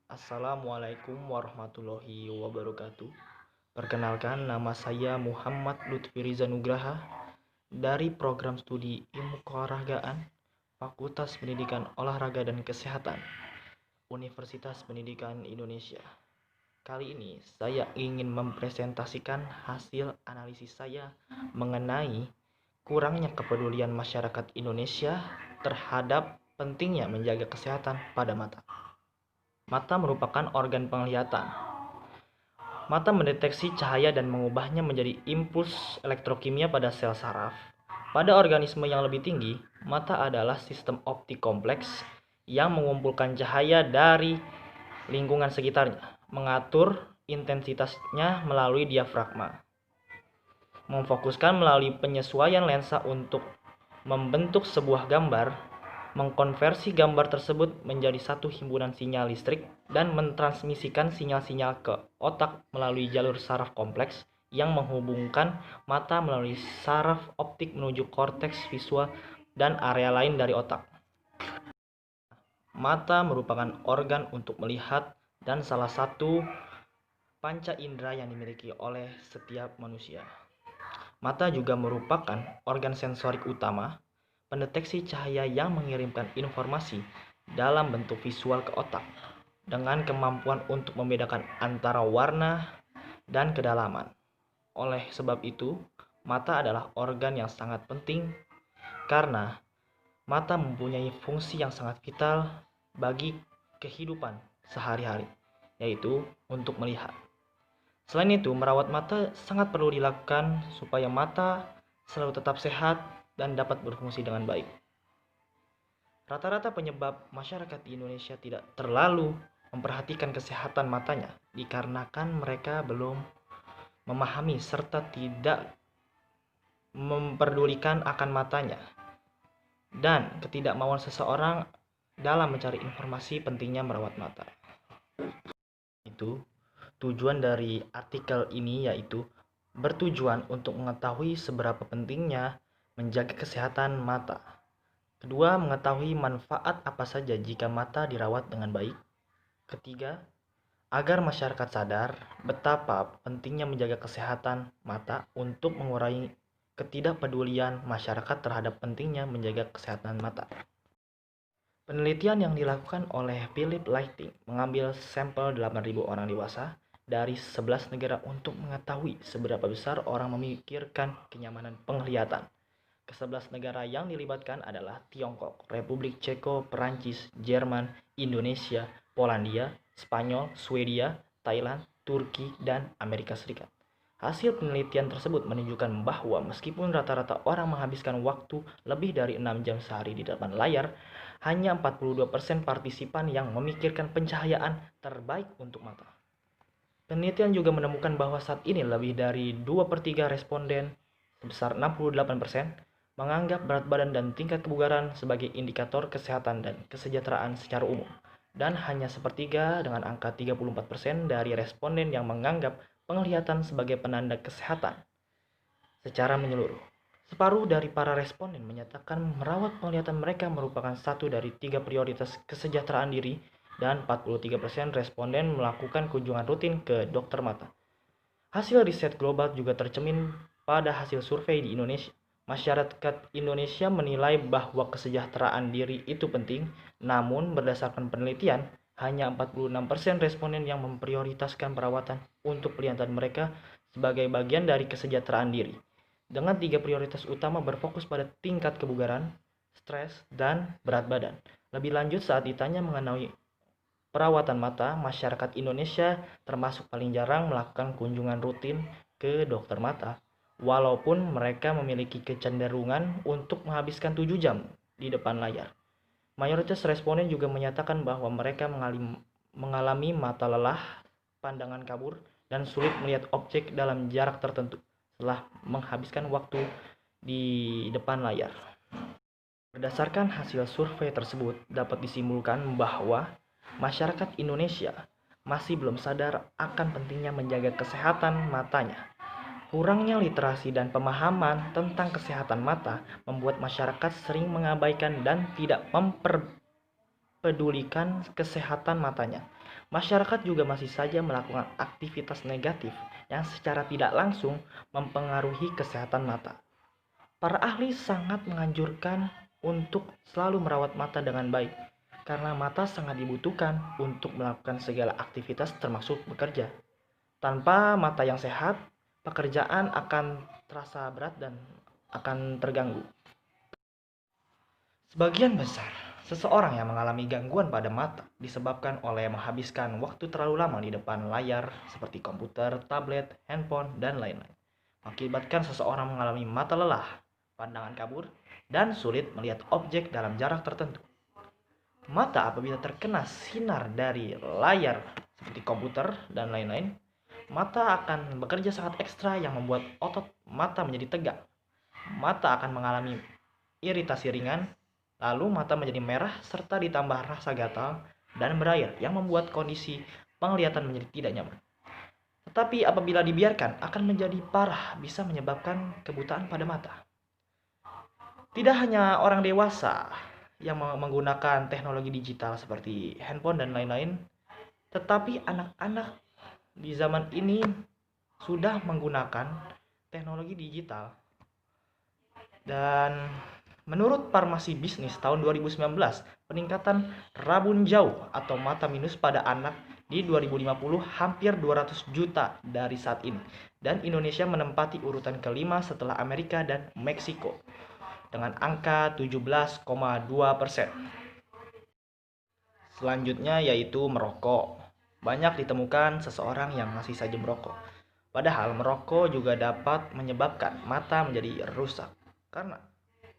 Assalamualaikum warahmatullahi wabarakatuh. Perkenalkan, nama saya Muhammad Lutfi Riza Nugraha dari Program Studi Ilmu Keolahragaan, Fakultas Pendidikan Olahraga dan Kesehatan, Universitas Pendidikan Indonesia. Kali ini saya ingin mempresentasikan hasil analisis saya mengenai kurangnya kepedulian masyarakat Indonesia terhadap pentingnya menjaga kesehatan pada mata. Mata merupakan organ penglihatan. Mata mendeteksi cahaya dan mengubahnya menjadi impuls elektrokimia pada sel saraf. Pada organisme yang lebih tinggi, mata adalah sistem optik kompleks yang mengumpulkan cahaya dari lingkungan sekitarnya, mengatur intensitasnya melalui diafragma, memfokuskan melalui penyesuaian lensa untuk membentuk sebuah gambar, mengkonversi gambar tersebut menjadi satu himpunan sinyal listrik, dan mentransmisikan sinyal-sinyal ke otak melalui jalur saraf kompleks yang menghubungkan mata melalui saraf optik menuju korteks visual dan area lain dari otak. Mata merupakan organ untuk melihat dan salah satu panca indera yang dimiliki oleh setiap manusia. Mata juga merupakan organ sensorik utama pendeteksi cahaya yang mengirimkan informasi dalam bentuk visual ke otak dengan kemampuan untuk membedakan antara warna dan kedalaman. Oleh sebab itu, mata adalah organ yang sangat penting karena mata mempunyai fungsi yang sangat vital bagi kehidupan sehari-hari, yaitu untuk melihat. Selain itu, merawat mata sangat perlu dilakukan supaya mata selalu tetap sehat dan dapat berfungsi dengan baik. Rata-rata penyebab masyarakat di Indonesia tidak terlalu memperhatikan kesehatan matanya dikarenakan mereka belum memahami serta tidak memperdulikan akan matanya dan ketidakmauan seseorang dalam mencari informasi pentingnya merawat mata. Itu tujuan dari artikel ini yaitu bertujuan untuk mengetahui seberapa pentingnya menjaga kesehatan mata. Kedua, mengetahui manfaat apa saja jika mata dirawat dengan baik. Ketiga, agar masyarakat sadar betapa pentingnya menjaga kesehatan mata untuk mengurangi ketidakpedulian masyarakat terhadap pentingnya menjaga kesehatan mata. Penelitian yang dilakukan oleh Philip Lighting mengambil sampel 8.000 orang dewasa dari 11 negara untuk mengetahui seberapa besar orang memikirkan kenyamanan penglihatan. Ke-11 negara yang dilibatkan adalah Tiongkok, Republik Ceko, Perancis, Jerman, Indonesia, Polandia, Spanyol, Swedia, Thailand, Turki, dan Amerika Serikat. Hasil penelitian tersebut menunjukkan bahwa meskipun rata-rata orang menghabiskan waktu lebih dari 6 jam sehari di depan layar, hanya 42% partisipan yang memikirkan pencahayaan terbaik untuk mata. Penelitian juga menemukan bahwa saat ini lebih dari 2/3 responden, sebesar 68%, menganggap berat badan dan tingkat kebugaran sebagai indikator kesehatan dan kesejahteraan secara umum. Dan hanya sepertiga dengan angka 34% dari responden yang menganggap penglihatan sebagai penanda kesehatan secara menyeluruh. Separuh dari para responden menyatakan merawat penglihatan mereka merupakan satu dari 3 prioritas kesejahteraan diri dan 43% responden melakukan kunjungan rutin ke dokter mata. Hasil riset global juga tercermin pada hasil survei di Indonesia. Masyarakat Indonesia menilai bahwa kesejahteraan diri itu penting, namun berdasarkan penelitian, hanya 46% responden yang memprioritaskan perawatan untuk penglihatan mereka sebagai bagian dari kesejahteraan diri. Dengan 3 prioritas utama berfokus pada tingkat kebugaran, stres, dan berat badan. Lebih lanjut saat ditanya mengenai perawatan mata, masyarakat Indonesia termasuk paling jarang melakukan kunjungan rutin ke dokter mata, walaupun mereka memiliki kecenderungan untuk menghabiskan 7 jam di depan layar. Mayoritas responden juga menyatakan bahwa mereka mengalami mata lelah, pandangan kabur, dan sulit melihat objek dalam jarak tertentu setelah menghabiskan waktu di depan layar. Berdasarkan hasil survei tersebut, dapat disimpulkan bahwa masyarakat Indonesia masih belum sadar akan pentingnya menjaga kesehatan matanya. Kurangnya literasi dan pemahaman tentang kesehatan mata membuat masyarakat sering mengabaikan dan tidak memperpedulikan kesehatan matanya. Masyarakat juga masih saja melakukan aktivitas negatif yang secara tidak langsung mempengaruhi kesehatan mata. Para ahli sangat menganjurkan untuk selalu merawat mata dengan baik, karena mata sangat dibutuhkan untuk melakukan segala aktivitas termasuk bekerja. Tanpa mata yang sehat, pekerjaan akan terasa berat dan akan terganggu. Sebagian besar seseorang yang mengalami gangguan pada mata disebabkan oleh menghabiskan waktu terlalu lama di depan layar seperti komputer, tablet, handphone, dan lain-lain. Mengakibatkan seseorang mengalami mata lelah, pandangan kabur, dan sulit melihat objek dalam jarak tertentu. Mata apabila terkena sinar dari layar seperti komputer dan lain-lain, mata akan bekerja sangat ekstra yang membuat otot mata menjadi tegang. Mata akan mengalami iritasi ringan, lalu mata menjadi merah serta ditambah rasa gatal dan berair yang membuat kondisi penglihatan menjadi tidak nyaman. Tetapi apabila dibiarkan akan menjadi parah, bisa menyebabkan kebutaan pada mata. Tidak hanya orang dewasa yang menggunakan teknologi digital seperti handphone dan lain-lain, tetapi anak-anak di zaman ini sudah menggunakan teknologi digital. Dan menurut Farmasi Bisnis tahun 2019, peningkatan rabun jauh atau mata minus pada anak di 2050 hampir 200 juta dari saat ini. Dan Indonesia menempati urutan kelima setelah Amerika dan Meksiko dengan angka 17,2%. Selanjutnya yaitu merokok. Banyak ditemukan seseorang yang masih saja merokok. Padahal merokok juga dapat menyebabkan mata menjadi rusak. Karena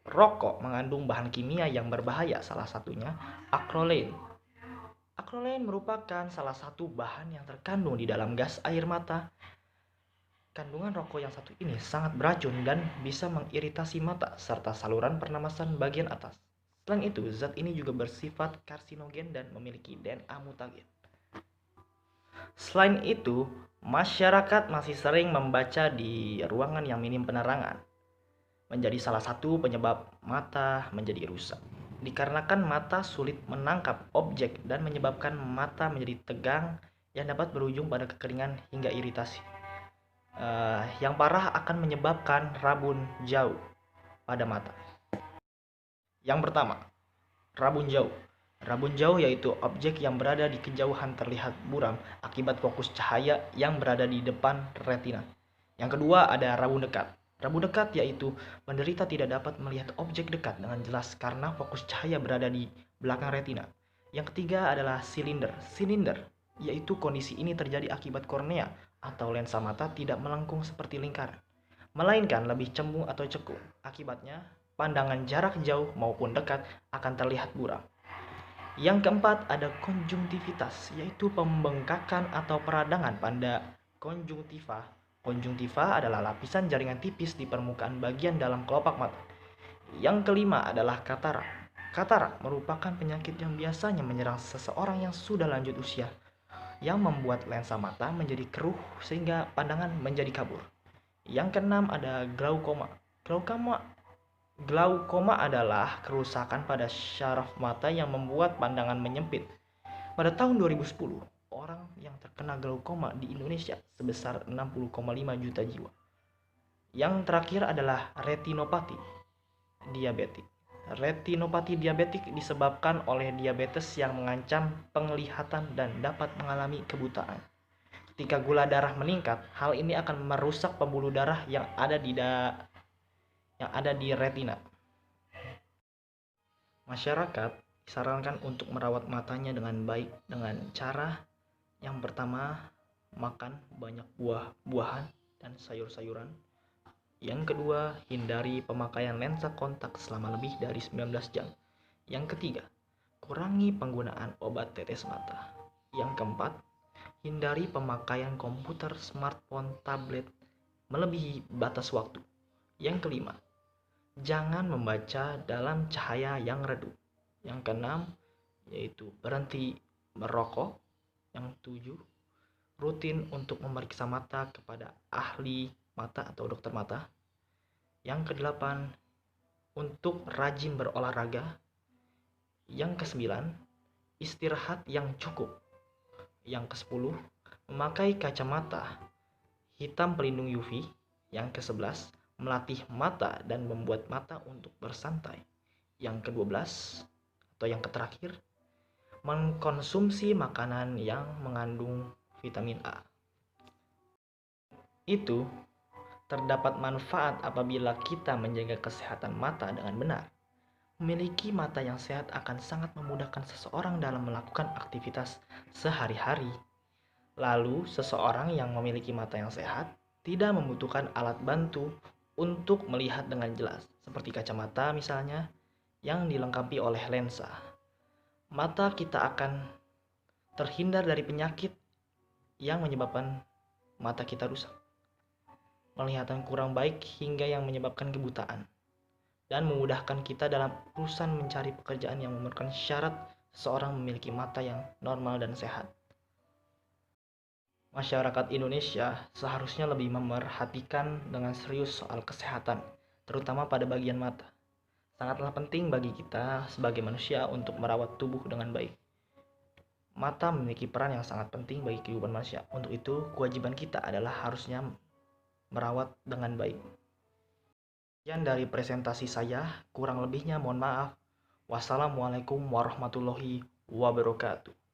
rokok mengandung bahan kimia yang berbahaya, salah satunya acrolein. Acrolein merupakan salah satu bahan yang terkandung di dalam gas air mata. Kandungan rokok yang satu ini sangat beracun dan bisa mengiritasi mata serta saluran pernapasan bagian atas. Selain itu, zat ini juga bersifat karsinogen dan memiliki DNA mutagen. Selain itu, masyarakat masih sering membaca di ruangan yang minim penerangan, menjadi salah satu penyebab mata menjadi rusak. Dikarenakan mata sulit menangkap objek dan menyebabkan mata menjadi tegang yang dapat berujung pada kekeringan hingga iritasi. Yang parah akan menyebabkan rabun jauh pada mata. Yang pertama, rabun jauh. Rabun jauh yaitu objek yang berada di kejauhan terlihat buram akibat fokus cahaya yang berada di depan retina. Yang kedua ada rabun dekat. Rabun dekat yaitu penderita tidak dapat melihat objek dekat dengan jelas karena fokus cahaya berada di belakang retina. Yang ketiga adalah silinder. Silinder yaitu kondisi ini terjadi akibat kornea atau lensa mata tidak melengkung seperti lingkaran, melainkan lebih cembung atau cekung. Akibatnya, pandangan jarak jauh maupun dekat akan terlihat buram. Yang keempat ada konjungtivitas, yaitu pembengkakan atau peradangan pada konjungtiva. Konjungtiva adalah lapisan jaringan tipis di permukaan bagian dalam kelopak mata. Yang kelima adalah katarak. Katarak merupakan penyakit yang biasanya menyerang seseorang yang sudah lanjut usia, yang membuat lensa mata menjadi keruh sehingga pandangan menjadi kabur. Yang keenam ada glaukoma. Glaukoma adalah kerusakan pada syaraf mata yang membuat pandangan menyempit. Pada tahun 2010, orang yang terkena glaukoma di Indonesia sebesar 60,5 juta jiwa. Yang terakhir adalah retinopati diabetik. Retinopati diabetik disebabkan oleh diabetes yang mengancam penglihatan dan dapat mengalami kebutaan. Ketika gula darah meningkat, hal ini akan merusak pembuluh darah yang ada di retina. Masyarakat disarankan untuk merawat matanya dengan baik dengan cara yang pertama, makan banyak buah-buahan dan sayur-sayuran. Yang kedua, hindari pemakaian lensa kontak selama lebih dari 19 jam. Yang ketiga, kurangi penggunaan obat tetes mata. Yang keempat, hindari pemakaian komputer, smartphone, tablet melebihi batas waktu. Yang kelima, jangan membaca dalam cahaya yang redup. Yang keenam, yaitu berhenti merokok. Yang tujuh, rutin untuk memeriksa mata kepada ahli mata atau dokter mata. Yang kedelapan, untuk rajin berolahraga. Yang kesembilan, istirahat yang cukup. Yang ke-10, memakai kacamata hitam pelindung UV. Yang ke-11, melatih mata dan membuat mata untuk bersantai. Yang ke-12 atau yang terakhir, mengkonsumsi makanan yang mengandung vitamin A. Itu terdapat manfaat apabila kita menjaga kesehatan mata dengan benar. Memiliki mata yang sehat akan sangat memudahkan seseorang dalam melakukan aktivitas sehari-hari. Lalu, seseorang yang memiliki mata yang sehat tidak membutuhkan alat bantu untuk melihat dengan jelas, seperti kacamata misalnya, yang dilengkapi oleh lensa. Mata kita akan terhindar dari penyakit yang menyebabkan mata kita rusak, penglihatan kurang baik hingga yang menyebabkan kebutaan, dan memudahkan kita dalam urusan mencari pekerjaan yang memerlukan syarat seseorang memiliki mata yang normal dan sehat. Masyarakat Indonesia seharusnya lebih memerhatikan dengan serius soal kesehatan, terutama pada bagian mata. Sangatlah penting bagi kita sebagai manusia untuk merawat tubuh dengan baik. Mata memiliki peran yang sangat penting bagi kehidupan manusia. Untuk itu, kewajiban kita adalah harusnya merawat dengan baik. Sekian dari presentasi saya, kurang lebihnya mohon maaf. Wassalamualaikum warahmatullahi wabarakatuh.